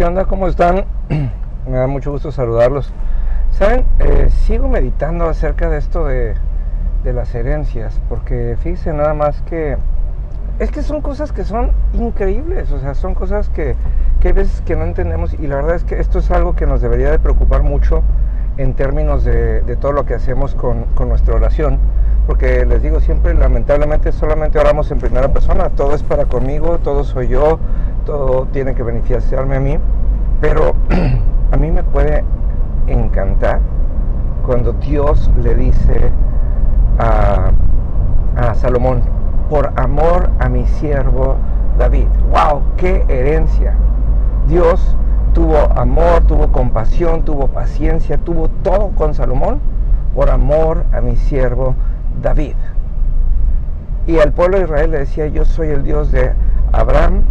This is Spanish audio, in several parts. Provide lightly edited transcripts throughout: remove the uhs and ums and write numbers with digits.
onda? ¿Cómo están? Me da mucho gusto saludarlos. ¿Saben? Sigo meditando acerca de esto de las herencias, porque fíjense nada más que es que son cosas que son increíbles, o sea, son cosas que hay veces que no entendemos, y la verdad es que esto es algo que nos debería de preocupar mucho en términos de todo lo que hacemos con nuestra oración, porque les digo siempre, lamentablemente solamente oramos en primera persona, todo es para conmigo, todo soy yo, todo tiene que beneficiarme a mí, pero a mí me puede encantar cuando Dios le dice a Salomón: por amor a mi siervo David. ¡Wow! ¡Qué herencia! Dios tuvo amor, tuvo compasión, tuvo paciencia, tuvo todo con Salomón por amor a mi siervo David. Y al pueblo de Israel le decía: yo soy el Dios de Abraham,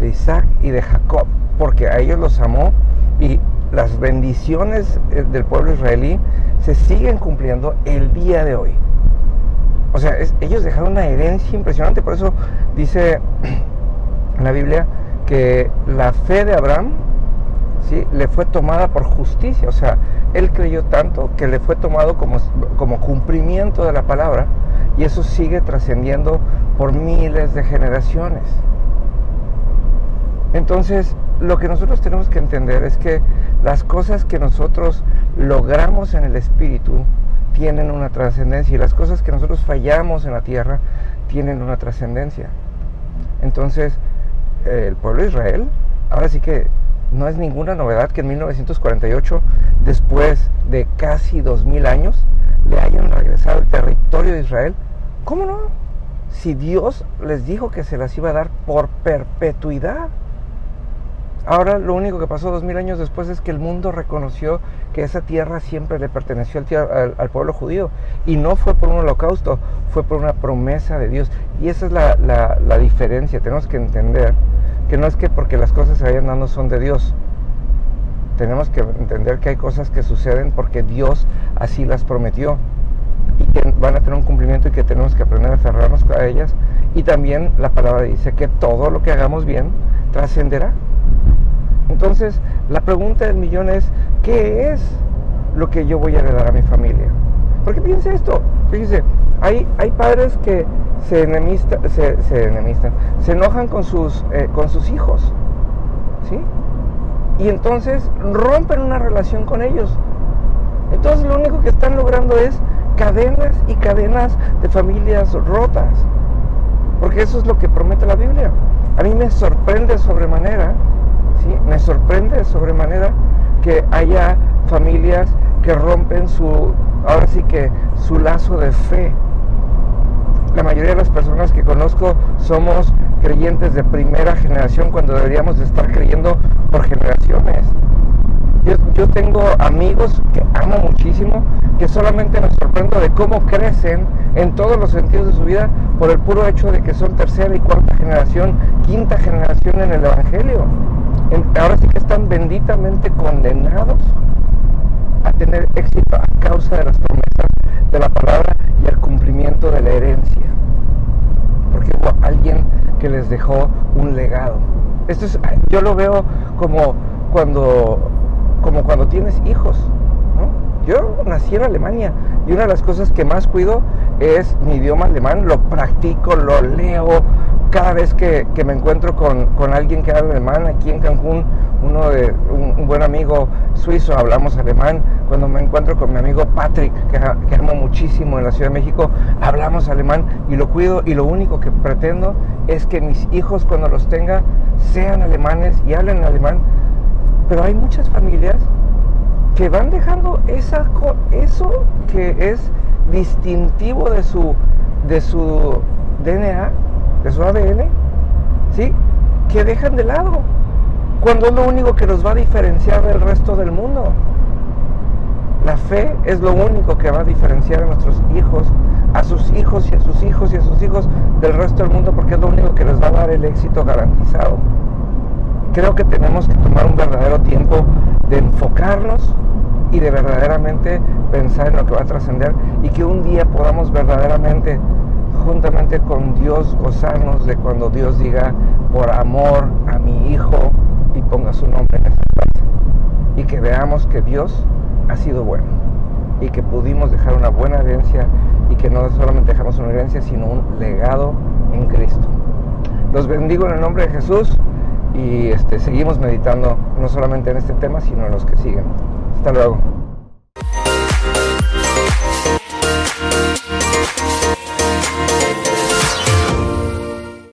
de Isaac y de Jacob, porque a ellos los amó, y las bendiciones del pueblo israelí se siguen cumpliendo el día de hoy. O sea, ellos dejaron una herencia impresionante. Por eso dice en la Biblia que la fe de Abraham, ¿sí?, le fue tomada por justicia. O sea, él creyó tanto que le fue tomado como cumplimiento de la palabra, y eso sigue trascendiendo por miles de generaciones. Entonces, lo que nosotros tenemos que entender es que las cosas que nosotros logramos en el Espíritu tienen una trascendencia, y las cosas que nosotros fallamos en la tierra tienen una trascendencia. Entonces, el pueblo de Israel, ahora sí que no es ninguna novedad que en 1948, después de casi 2000 años, le hayan regresado el territorio de Israel. ¿Cómo no? Si Dios les dijo que se las iba a dar por perpetuidad. Ahora lo único que pasó 2000 años después es que el mundo reconoció que esa tierra siempre le perteneció al pueblo judío, y no fue por un holocausto, fue por una promesa de Dios. Y esa es la diferencia. Tenemos que entender que no es que porque las cosas se vayan dando son de Dios. Tenemos que entender que hay cosas que suceden porque Dios así las prometió, y que van a tener un cumplimiento, y que tenemos que aprender a aferrarnos a ellas. Y también la palabra dice que todo lo que hagamos bien trascenderá. Entonces, la pregunta del millón es: ¿qué es lo que yo voy a heredar a mi familia? Porque fíjense esto, hay padres que se enojan con sus hijos, ¿sí? Y entonces rompen una relación con ellos. Entonces lo único que están logrando es cadenas y cadenas de familias rotas, porque eso es lo que promete la Biblia. A mí me sorprende sobremanera, ¿sí? Me sorprende sobremanera que haya familias que rompen su lazo de fe. La mayoría de las personas que conozco somos creyentes de primera generación, cuando deberíamos de estar creyendo por generaciones. Yo tengo amigos que amo muchísimo, que solamente me sorprendo de cómo crecen en todos los sentidos de su vida por el puro hecho de que son tercera y cuarta generación, quinta generación en el Evangelio. Ahora sí que están benditamente condenados a tener éxito a causa de las promesas de la palabra y el cumplimiento de la herencia, porque hubo alguien que les dejó un legado. Yo lo veo como cuando tienes hijos, ¿no? Yo nací en Alemania, y una de las cosas que más cuido es mi idioma alemán. Lo practico, lo leo. Cada vez que me encuentro con alguien que habla alemán, aquí en Cancún, un buen amigo suizo, hablamos alemán. Cuando me encuentro con mi amigo Patrick, que amo muchísimo, en la Ciudad de México, hablamos alemán, y lo cuido, y lo único que pretendo es que mis hijos, cuando los tenga, sean alemanes y hablen alemán. Pero hay muchas familias que van dejando eso que es distintivo de su DNA, de su ADN, ¿sí?, que dejan de lado, cuando es lo único que los va a diferenciar del resto del mundo. La fe es lo único que va a diferenciar a nuestros hijos, a sus hijos y a sus hijos y a sus hijos del resto del mundo, porque es lo único que les va a dar el éxito garantizado. Creo que tenemos que tomar un verdadero tiempo de enfocarnos y de verdaderamente pensar en lo que va a trascender, y que un día podamos verdaderamente, juntamente con Dios, gozarnos de cuando Dios diga: por amor a mi hijo, y ponga su nombre que Dios ha sido bueno y que pudimos dejar una buena herencia, y que no solamente dejamos una herencia, sino un legado en Cristo. Los bendigo en el nombre de Jesús, y seguimos meditando no solamente en este tema, sino en los que siguen. Hasta luego.